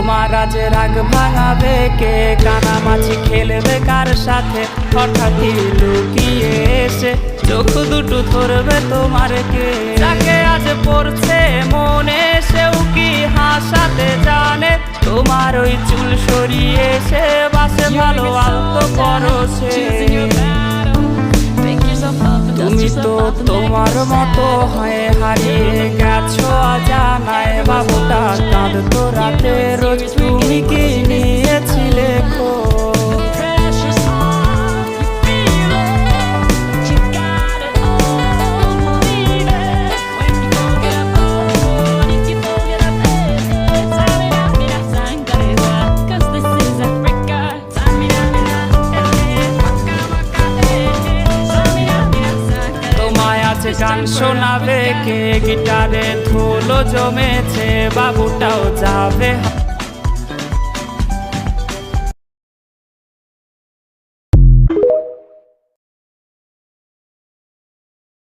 তোমার আজ রাগ ভাঙাবে কে? কানামাছি খেলবে কার সাথে? হঠাৎই লুকিয়ে এসে চোখ দুটো ধরবে তোমার কে? যাকে আজ পড়ছে মনে সেও কি হাসাতে জানে? তোমার ওই চুল সরিয়ে সে বাসে ভালো আলতো পরশে। তুমি তো তোমার মতো হয়ে হারিয়ে গেছো অজানায়। বাবুটা কাঁদতো রাতে রোজ, তুমি কি নিয়েছিলে খোঁজ? গান শোনাবে কে? গিটারে ধুলো জমেছে, বাবুটাও যাবে